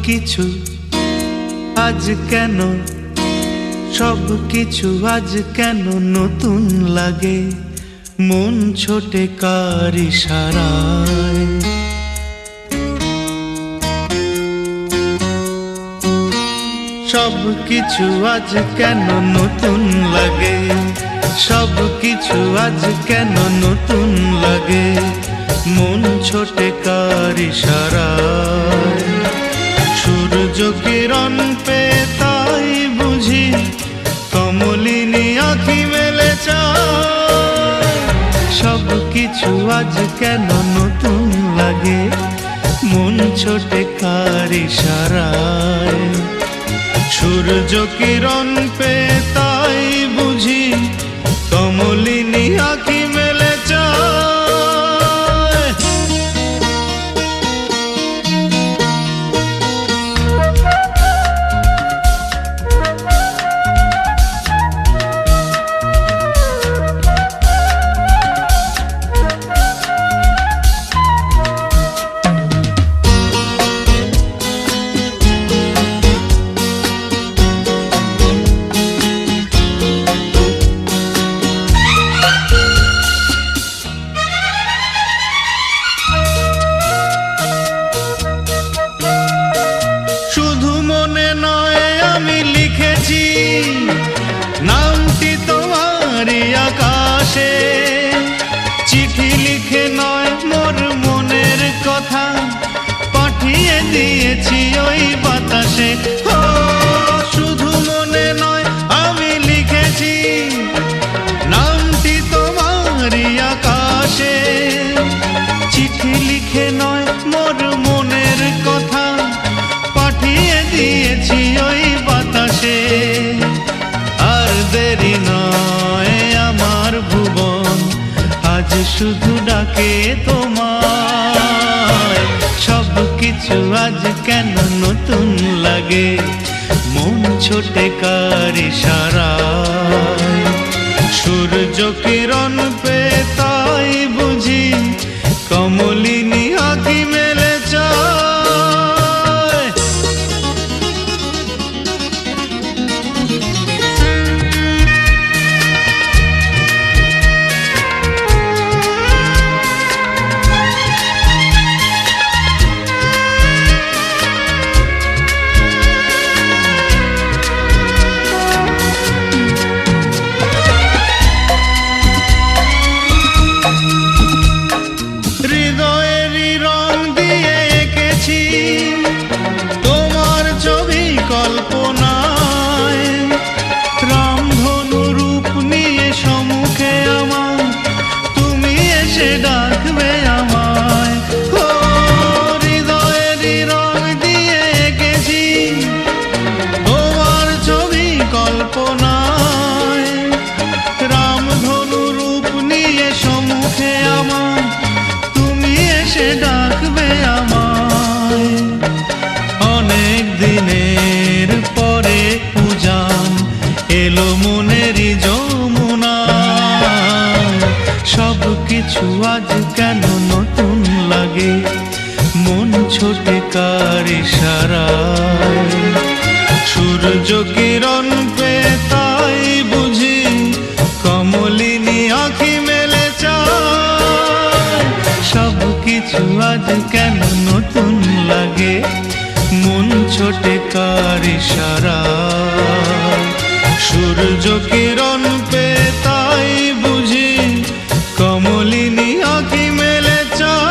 কিছু আজ কেন, সব কিছু আজ কেন নতুন লাগে, মন ছোটে কার ইশারায়। সব কিছু আজ কেন নতুন লাগে, সব কিছু আজ কেন নতুন লাগে, মন ছোটে কার ইশারায়। সূর্য কিরণ পে তাই বুঝি কমলিনী আঁখি মেলে চায়। সব কিছু আজ কেন নতুন লাগে, মন ছোটে কার ইশারায়। সূর্য কিরণ পে তাই বুঝি কমলিনী আঁখি মেলে চায়। নামটি তোমারই আকাশে, চিঠি লিখে নয় মোর মনের কথা পাঠিয়ে দিয়েছি ওই বাতাসে। ও শুধু মনে নয় আমি লিখেছি নামটি তোমারই আকাশে, চিঠি লিখে নয় মোর মনের কথা পাঠিয়ে দিয়েছি ওই বাতাসে। আর দেরি নয় আমার ভুবন আজ শুধু ডাকে তোমায়। সব কিছু আজ কেন নতুন লাগে, মন ছোটে কার ইশারায়। সূর্য কিরণ পে তাই বুঝি সব কিছু আজ কেন নতুন লাগে, মন ছোটে কার ইশারায়। সূর্য কিরণ পেয়ে তাই বুঝি কমলিনী আঁখি মেলে চায়। সব কিছু আজ কেন নতুন লাগে, মন ছোটে কার ইশারায়। সূর্য কিরণ পেয়ে তাই বুঝি কমলিনী আঁখি মেলে চায়।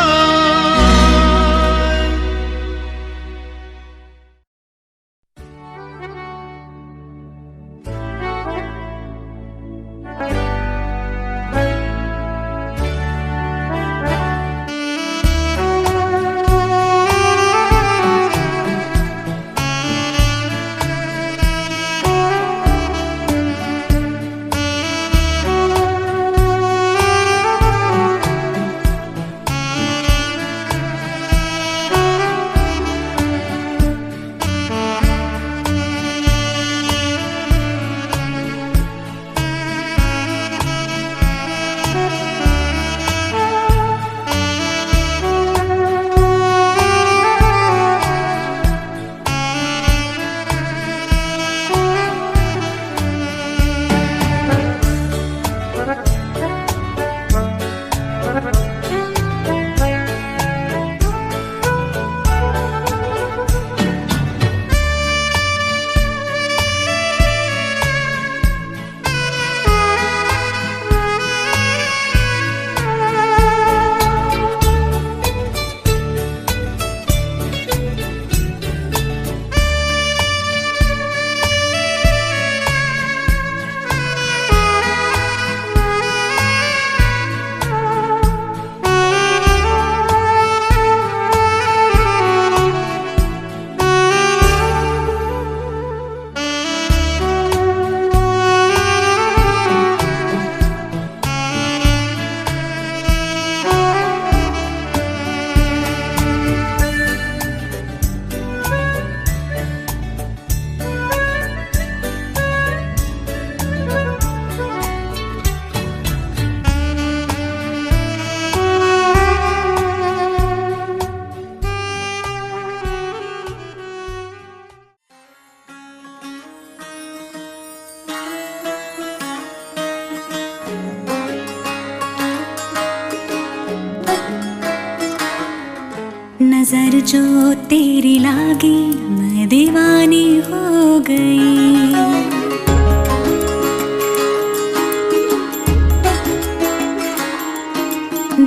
नजर जो तेरी लागी मैं दीवानी हो गई।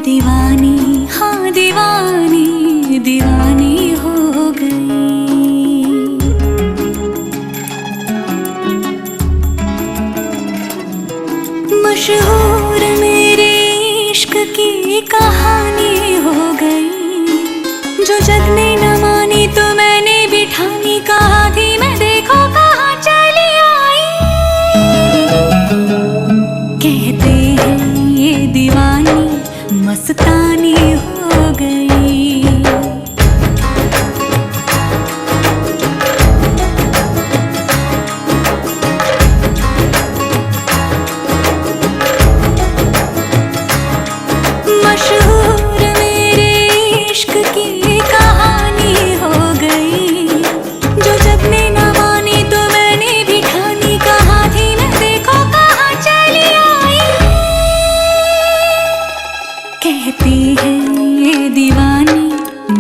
दीवानी हाँ दीवानी दीवानी हो गई। मशहूर मेरे इश्क की कहानी हो गई। जो जग ने न मानी तो मैंने भी ठानी, कहा थी मैं देखो कहाँ चली आई। कहते हैं ये दीवानी मस्तानी हो गई। मशहूर मेरे इश्क की कहानी हो गई। जो जग ने न मानी तो मैंने भी ठानी, कहा थी मैं देखो कहाँ चली आई। कहती है ये दीवानी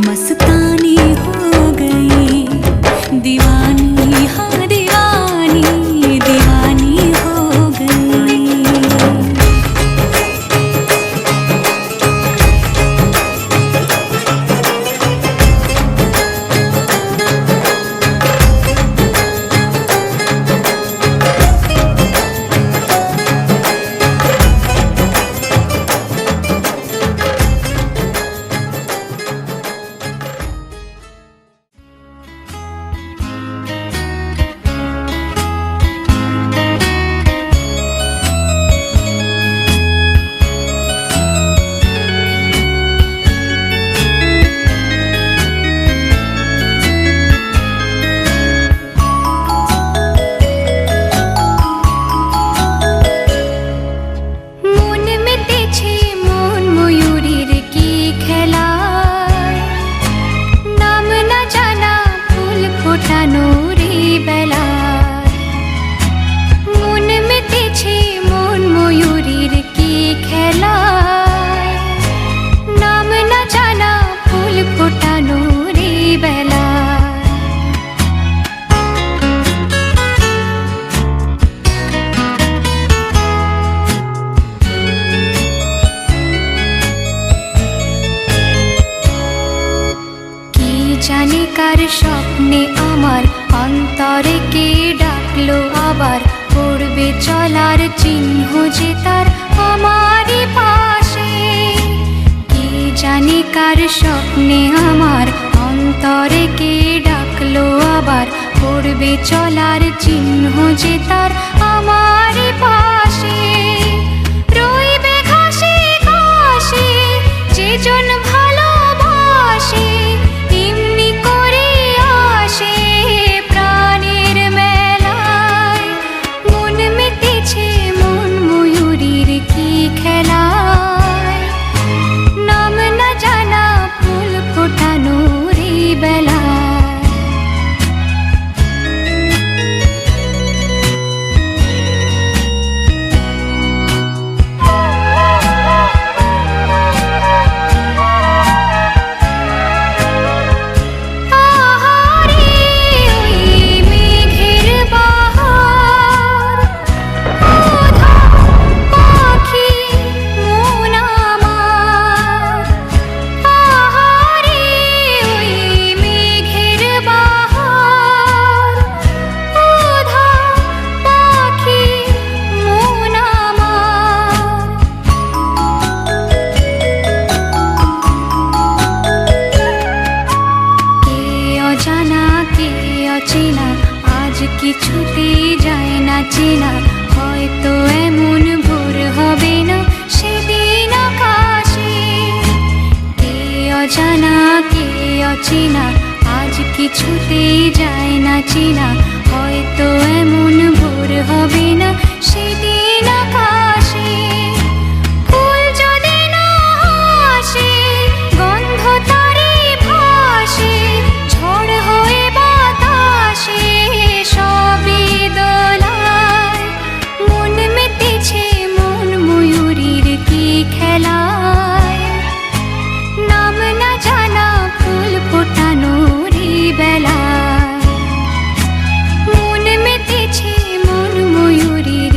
मस्तानी हो गई। दीवानी हाँ दीवानी दीवानी हो गई। স্বপ্নে আমার অন্তরে কে ডাকলো আবার, পড়বে চলার চিহ্ন যে তার আমারই পাশে। কে জানে কার স্বপ্নে আমার অন্তরে কে ডাকলো আবার, পড়বে চলার চিহ্ন যে তার আমারই পাশে। রইবে ঘাসে ঘাসে যেজন ভালোবাসে, এমনি করে আসে প্রাণের মেলায়। মন মেতেছে মন ময়ূরীর কি খেলায়, নাম না জানা ফুল ফোটানোর এই বেলায়। চেনা আজ কিছুতেই যায় না চেনা, হয়তো এমন ভোর হবে না সেদিন আকাশে। কে অজানা কে অচেনা আজ কিছুতেই যায় না চেনা, হয়তো এমন ভোর হবে না সেদিন আকাশে। ফুল যদি না আসে গন্ধ তারে ভাসে, ঝড় হয়ে বাতাসে সবই দোলায়। মন মেতেছে মন ময়ূরীর কি খেলায়, নাম না জানা ফুল ফোটানোর এই বেলায়। মন মেতেছে মন ময়ূরীর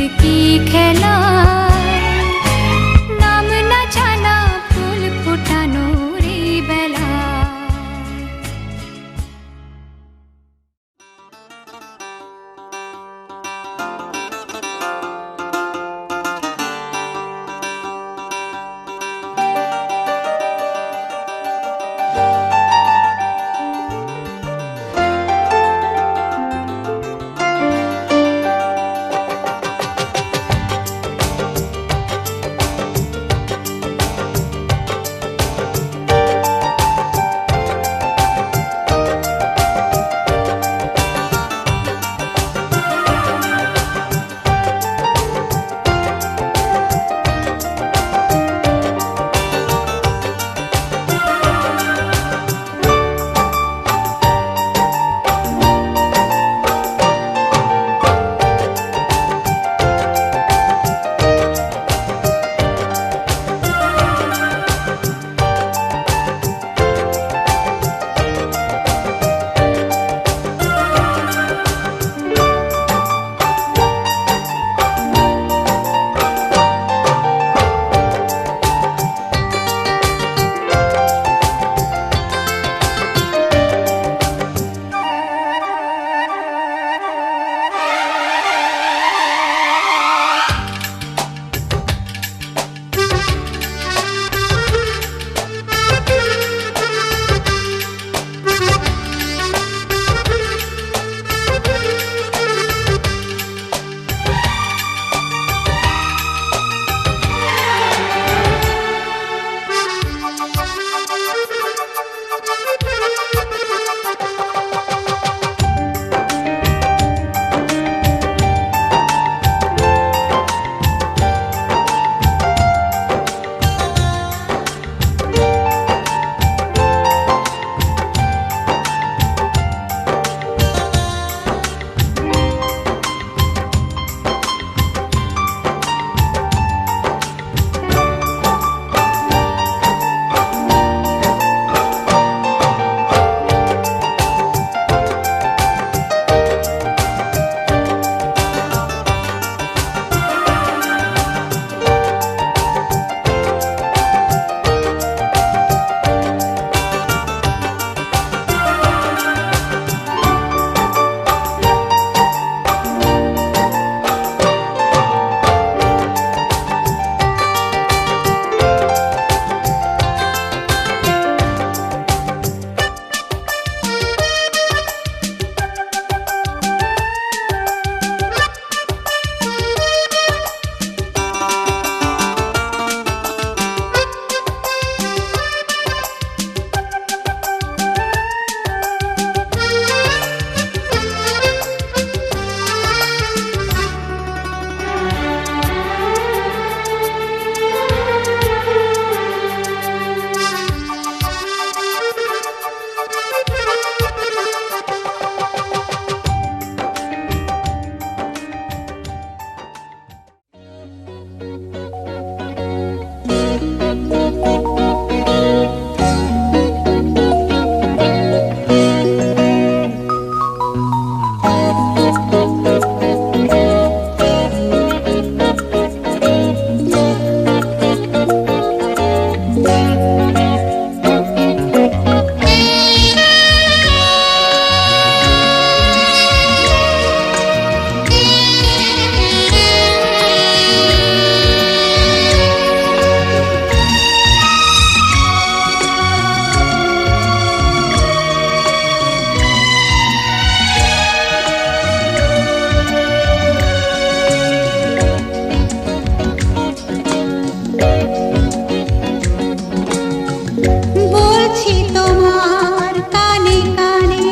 বলছি তোমার কানে কানে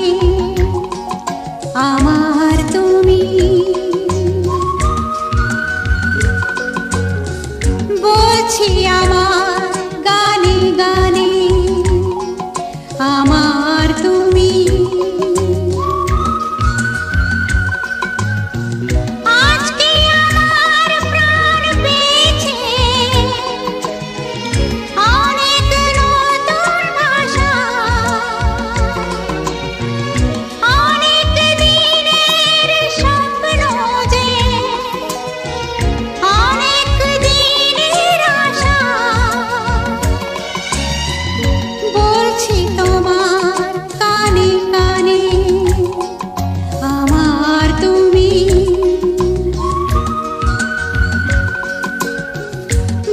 আমার তুমি, বলছি আমার গানে গানে আমার তুমি। আজকে আমার প্রাণ পেয়েছে অনেক নতুন ভাষা, অনেক দিনের স্বপ্ন যে অনেক দিনের আশা। বলছি তোমার কানে কানে আমার তুমি,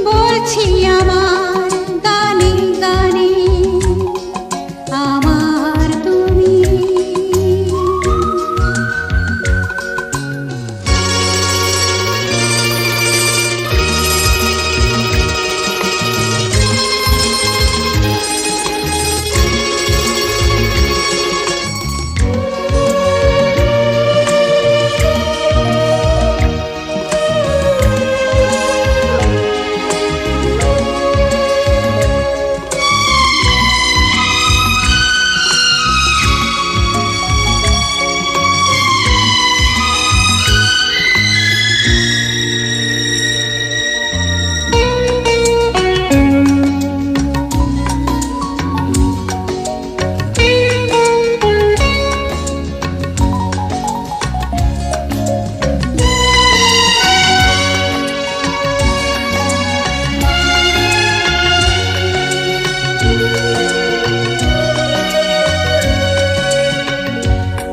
বলছি আমার গানে গানে আমার তুমি।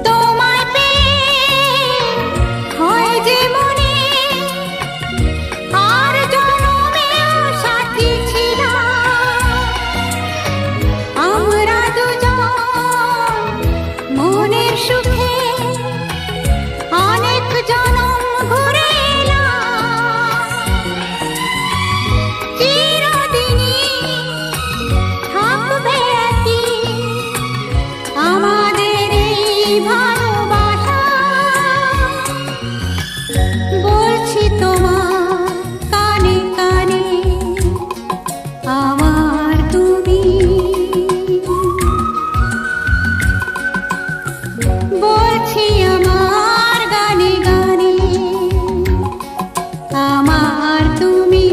তোমায় পেয়ে হয় যে মনে আর জনমেও সাথী ছিলাম আমরা দুজন মনের সুখে অনেক জনম ঘুরে এলাম। চিরদিনই থাকবে একই আমাদের এই ভালোবাসা। বলছি তোমার কানে কানে আমার তুমি, বলছি আমার গানে গানে আমার তুমি।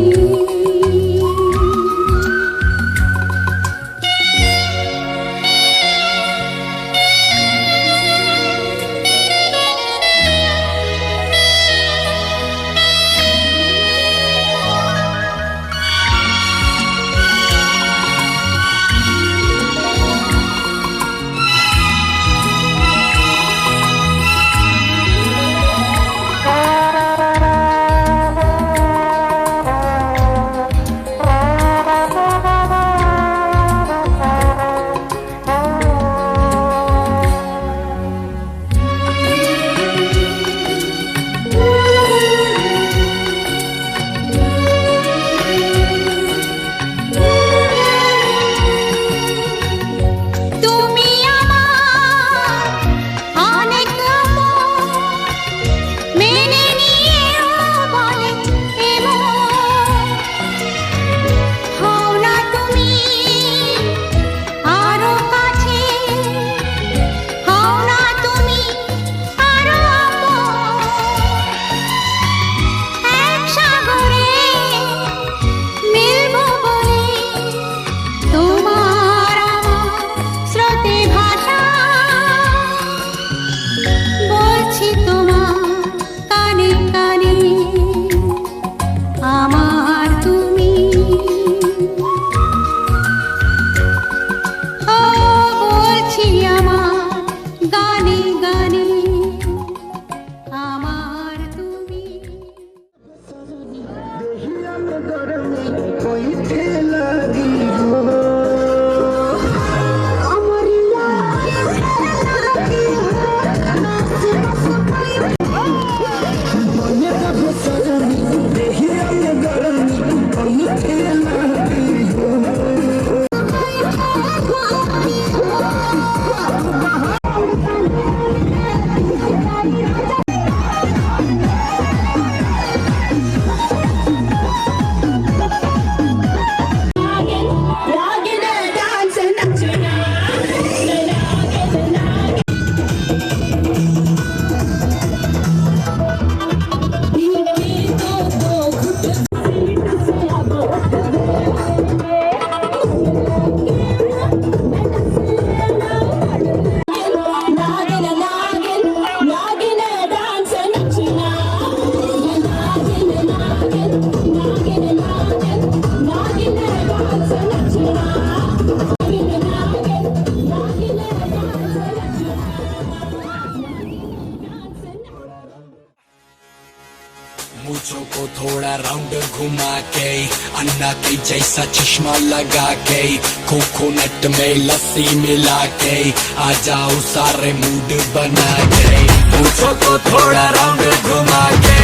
घुमा के, अन्ना के जैसा चश्मा लगा के, कोकोनट में लस्सी मिला के, आ जाओ सारे मूड बना के। पूछो को थोड़ा राउंड घुमा के,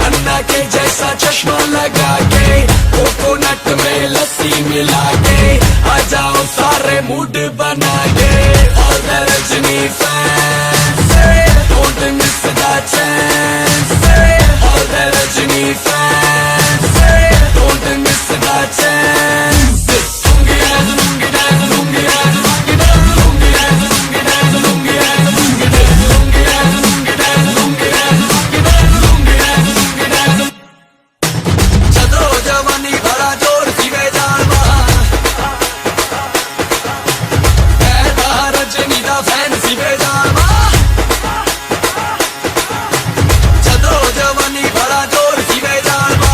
अन्ना के जैसा चश्मा लगा के, कोकोनट में लस्सी मिला के, आ जाओ सारे मूड बना के। All the Rajini fans, don't miss the chance. All the Rajini fans, don't miss the chance. Lungi dance, lungi dance, lungi dance, lungi dance, lungi dance, lungi dance, lungi dance, lungi dance, lungi dance, lungi dance, lungi dance, lungi dance, lungi dance. चलो जवानी बड़ा जोर सी में जालवा, रजनी दा fan सी में जालवा। चलो जवानी बड़ा जोर सी में जालवा,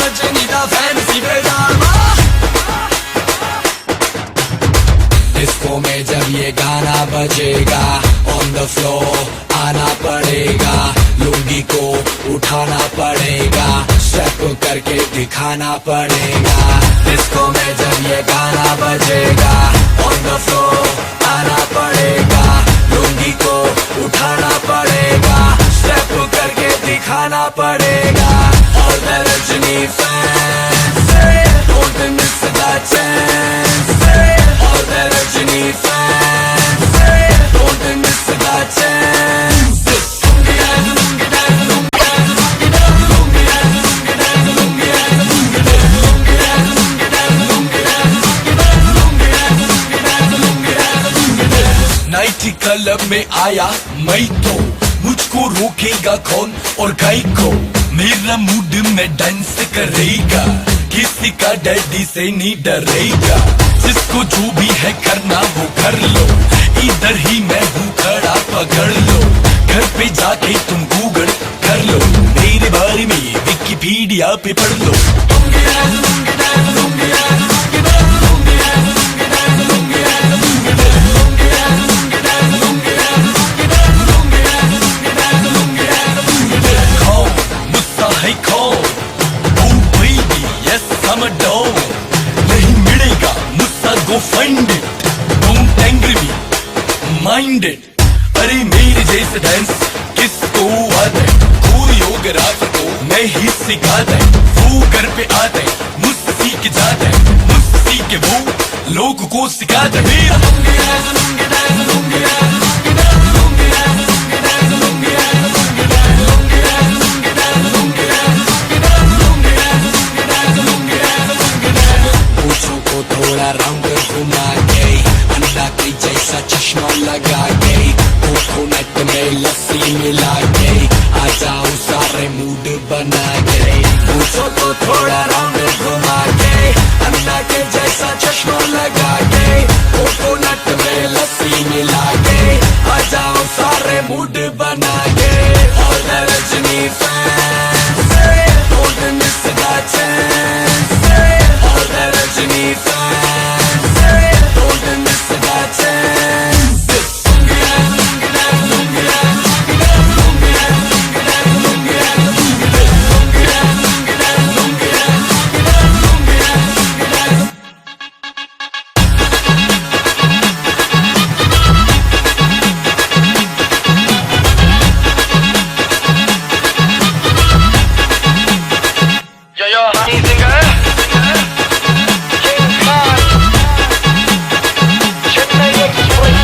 रजनी दा फैन सी में जालवा। डिस्को में जब ये गाना बजेगा, ऑन द फ्लोर आना पड़ेगा, लुंगी को उठाना पड़ेगा, स्टेप करके दिखाना पड़ेगा। डिस्को में जब ये गाना बजेगा, ऑन द फ्लोर आना पड़ेगा, लुंगी को उठाना पड़ेगा, स्टेप करके दिखाना पड़ेगा। All the Rajini fans, don't miss the chance. All the Rajini fans, don't miss the chance. Lungi dance, lungi dance, lungi dance, lungi dance, lungi dance, lungi dance, lungi dance, lungi dance, lungi dance, lungi dance, lungi dance, lungi dance, lungi dance, lungi dance, lungi dance, lungi dance. Night club में आया मैं तो, मुझको रोकेगा कौन और गाय को, मेरा मूड में डांस करेगा, किसी का डैडी से नहीं डरेगा। जिसको जो भी है करना वो कर लो, इधर ही मैं हूँ खड़ा पकड़ लो, घर पे जाके तुम गूगल कर लो, मेरे बारे में विकिपीडिया पे पढ़ लो। Lungi dance, lungi dance, lungi dance, lungi dance, lungi dance, lungi dance, lungi dance, lungi dance, lungi dance, lungi dance, lungi dance, lungi dance, lungi dance, lungi dance, lungi dance, lungi dance। कौन मुझसा है कौन? Oh baby, yes I'm a dog। नहीं मिलेगा मुझसा, go find it, don't angry me, mind it। अरे मेरे जैसे डांस किसको आता है? कोरियोग्राफर को मैं ही सिखाता है, वो घर पे आता है, मुझसे सीख जाता है, मुझसे सीख के वो लोगों को सिखाता है। मेरा lungi dance, lungi dance, lungi dance, lungi dance, lungi dance, lungi dance, lungi dance, lungi dance, lungi dance, lungi dance, lungi dance, lungi dance, lungi dance, lungi dance, lungi dance, lungi dance। पूछो को थोड़ा राउंड घुमा के, अन्ना के जैसा चश्मा लगा के, कोकोनट में लस्सी मिला के, आ जाओ सारे मूड बना के। पूछो तो थोड़ा राउंड घुमा के, अन्ना के जैसा चश्मा लगा के, कोकोनट में लस्सी मिला के, आ जाओ सारे मूड बना के। All the Rajini fans, don't miss the chance. All the Rajini fans, don't miss the chance. Lungi dance, lungi dance, lungi dance, lungi dance, lungi dance, lungi dance, lungi dance, lungi dance, lungi dance, lungi dance, lungi dance, lungi dance, lungi dance, lungi dance। Yo, honey singer, King Khan, Chennai Express।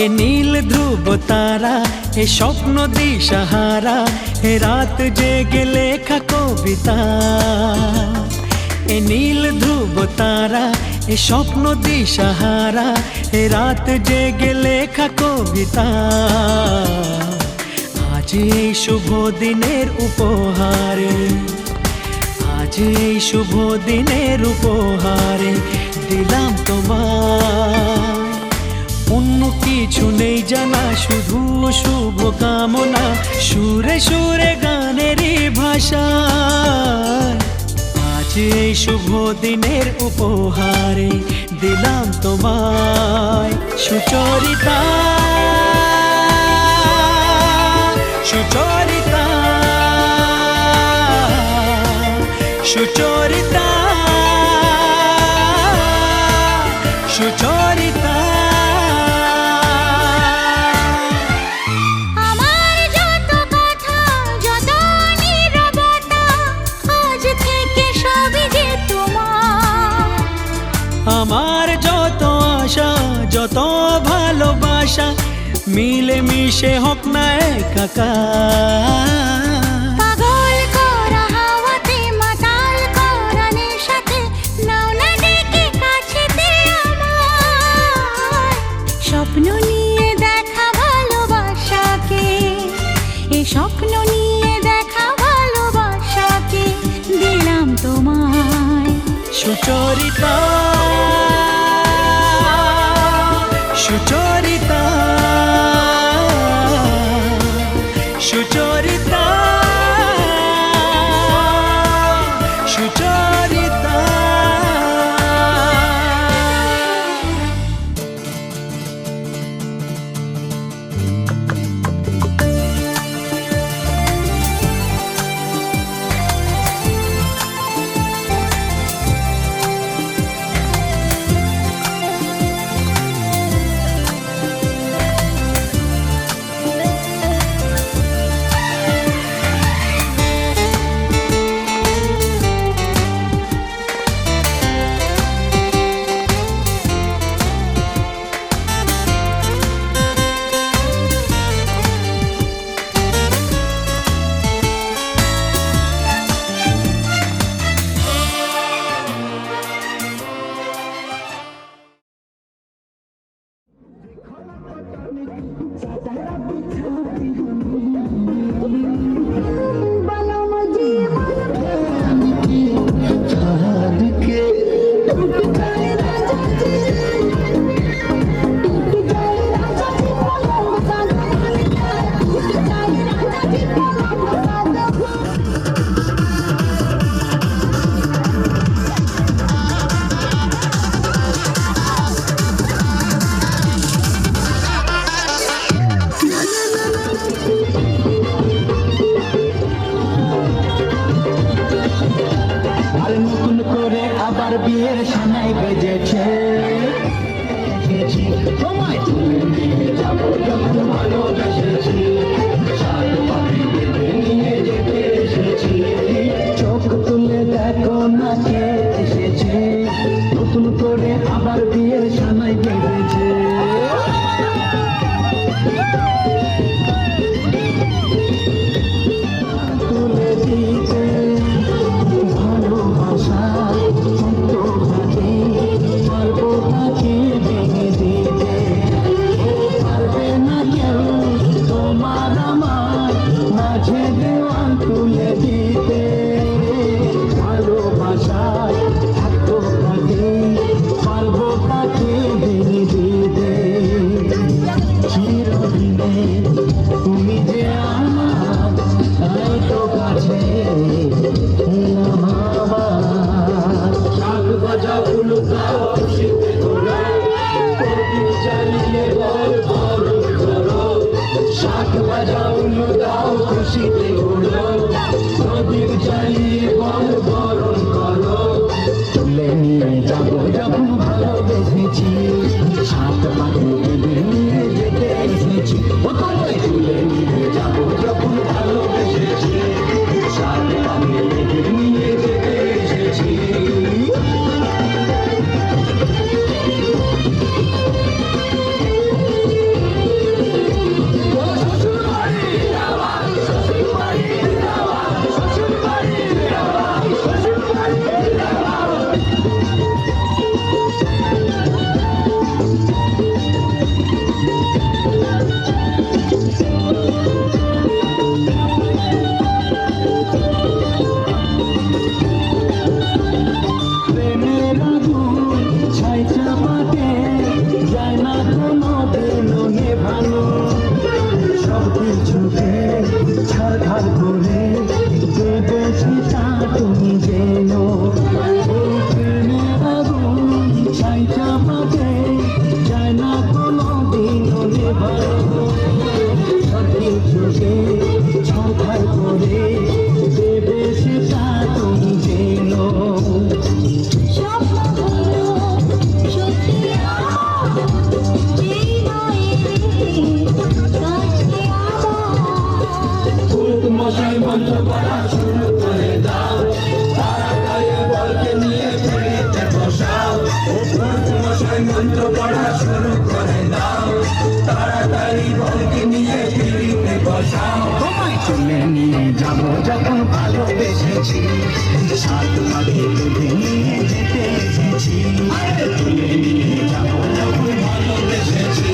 এ নীল ধ্রুব তারা, এ স্বপ্ন দিশাহারা, এ রাত জেগে লেখা কবিতা। এ নীল ধ্রুব তারা, এ স্বপ্ন দিশাহারা, এ রাত জেগে লেখা কবিতা। আজ এই শুভ দিনের উপহারে, আজ এই শুভ দিনের উপহারে দিলাম তোমায়। অন্য কিছু নেই জানা, শুধু শুভ কামনা, সুরে সুরে গানেরই ভাষা। আজ এই শুভ দিনের উপহারে দিলাম তোমায়। সুচরিতা, সুচরিতা, সুচরিতা, সুচরিতা। আমার যত কথা, যত নীরবতা, আজ থেকে সবই যে তোমার। আমার যত আশা, যত ভালোবাসা, মিলে মিশে হোক না একাকার। পাগল করা হাওয়াতে, মাতাল করা নেশাতে, নাও না ডেকে কাছেতে আমার। স্বপ্ন নিয়ে দেখা ভালোবাসাকে, এ স্বপ্ন নিয়ে দেখা ভালোবাসাকে দিলাম তোমায়। সুচরিতা, সুচরিতা, সুচরিতা, সুচরিতা। বিয়ের সানাই বেজেছে, তোমায় তুলে নিয়ে যাবো যখন ভালোবেসেছি, সাত পাখি বেঁধে নিয়ে যেতে এসেছি। চোখ তুলে দেখো না কে এসেছে, নতুন করে আবার বিয়ের সানাই বেজেছে। তুলে দিতে ভালোবাসা তুমি যে আমার তাই তো কাছে শাক বাজা উলুদাও খুশিতে তোরা প্রদীপ জ্বালিয়ে বল বরণ করো, শাক বাজা উলুদাও খুশিতে ওড়ো, প্রদীপ জ্বালিয়ে বল বরণ করো। তুলে নিয়ে যাবো যখন ভালোবেসেছি, সাত পাখি বেঁধে নিয়ে যেতে এসেছি। তুলে নিয়ে যাবো যখন ভালোবেসেছি, সাত পাখি বেঁধে নিয়ে যেতে এসেছি। কিছু সে ছাড়খাড় করে দেবে সেটা তুমি জেনো। স্বপ্নগুলো সত্যি যেই নয় কাছে আবার মশাই মন্ত্র পড়া শুরু করে দাও, তাড়াতাড়ি বলকে নিয়ে ফিরিতে বসাও। মশাই মন্ত্র পড়া শুরু করে দাও, তাড়াতাড়ি বলকে নিয়ে ফিরিতে বসাও। তোমায় তুলে নিয়ে যাবো যখন ভালোবেসেছি, সাত পাখি তুলে নিয়ে যেতে এসেছি। তুলে নিয়ে যাবো যখন ভালোবেসেছি,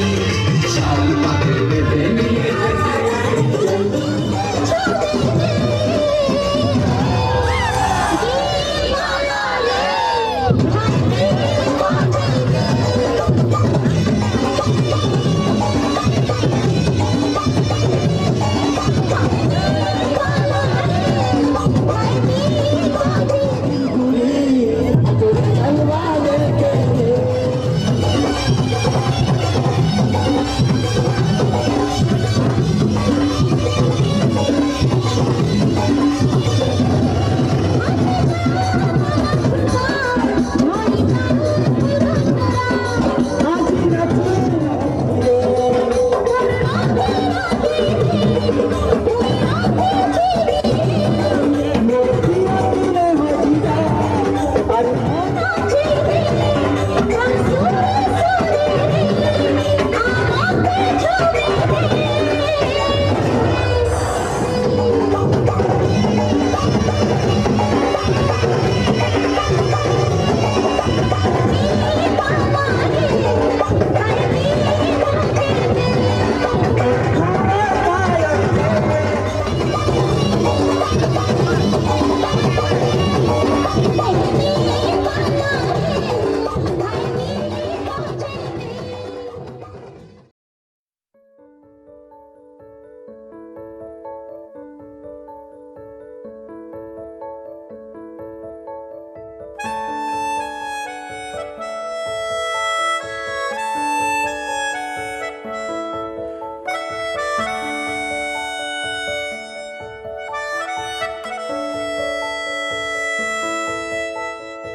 সাত পাখি তুলে নিয়ে যেতে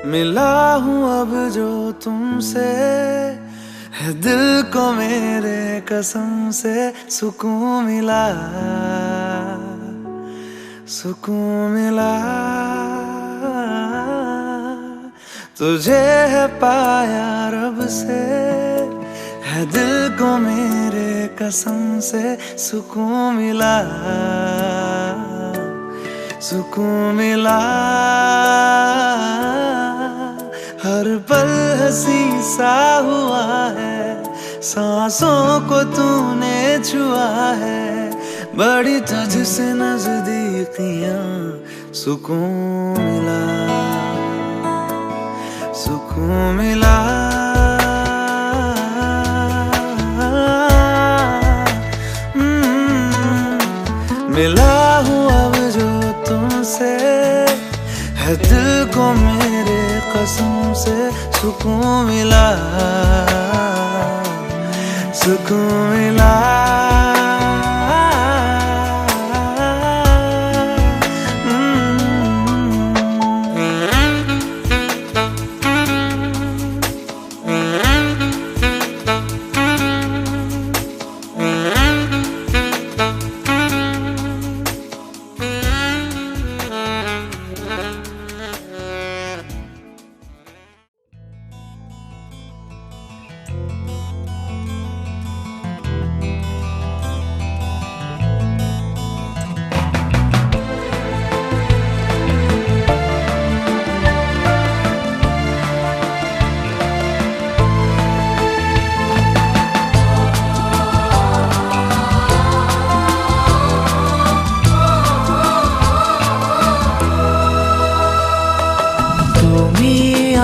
मिला हूँ अब जो तुमसे, है दिल को मेरे कसम से सुकून मिला, सुकून मिला। तुझे है पाया रब से, है दिल को मेरे कसम से सुकून मिला, सुकून मिला। हर पल हंसी सा हुआ है, सांसों को तूने छुआ है, बड़ी तुझसे नजदीकियां, सुकून मिला, सुकून मिला। मिला हूँ अब जो तुमसे, है दिल को मेरे कसम से सुकून मिला, सुकून मिला।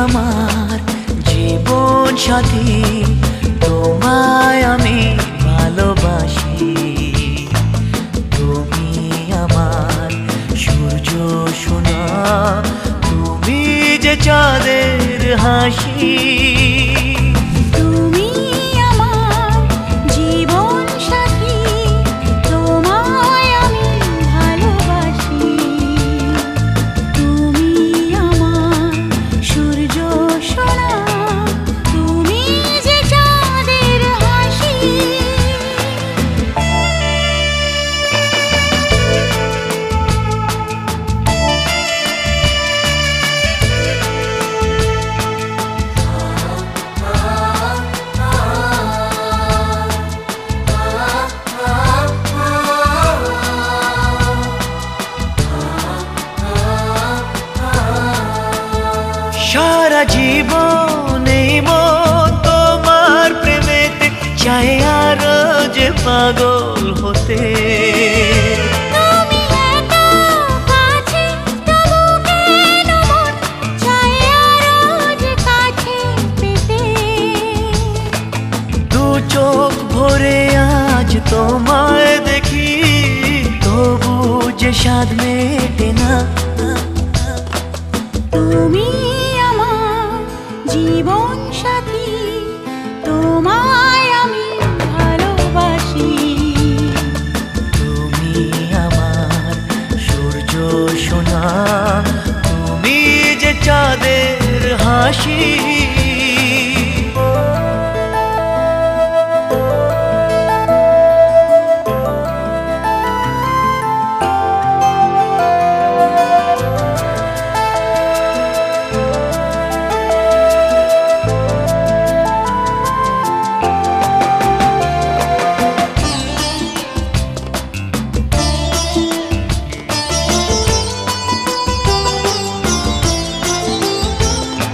আমার জীবন সাথী, তোমায় আমি ভালোবাসি। তুমি আমার সূর্য সোনা, তুমি যে চাঁদের হাসি। তুমি আমার জীবন সাথী, সারা জীবন এই মন তোমার প্রেমেতে চাই আরো যে পাগল হতে। তুমি এত কাছে তবু কেন মন চায় আরো যে কাছে পেতে। দু চোখ ভরে আজ তোমায় দেখি, তবু যে স্বাদ মেটে না। তুমি আমার জীবন সাথী, তোমায় আমি ভালোবাসি। তুমি আমার সূর্য সোনা, তুমি যে চাঁদের হাসি।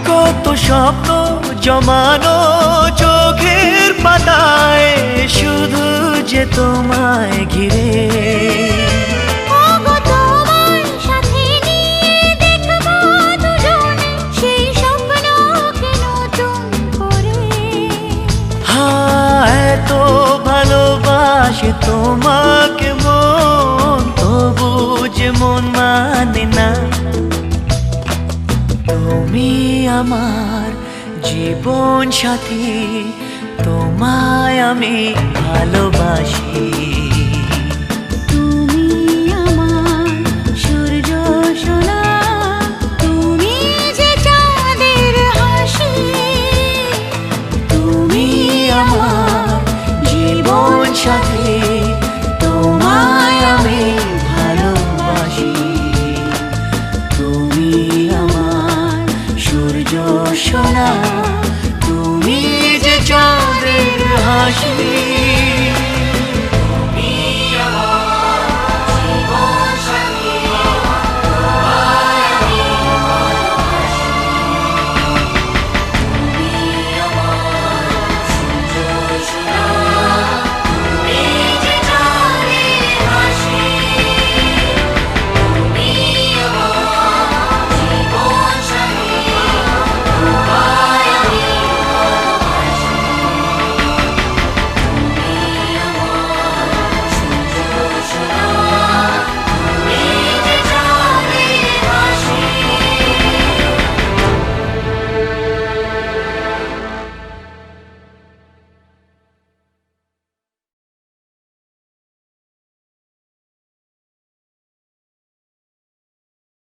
কত স্বপ্ন জমানো চোখের পাতায়, শুধু যে তোমায় ঘিরে। ওগো তোমার সাথে নিয়ে দেখবো দুজনে সেই স্বপ্নকে নতুন করে। হ্যাঁ, এত ভালোবাসে তোমাকে মন, তবু যে মন মানে না। তুমি আমার জীবন সাথী, তোমায় আমি ভালোবাসি।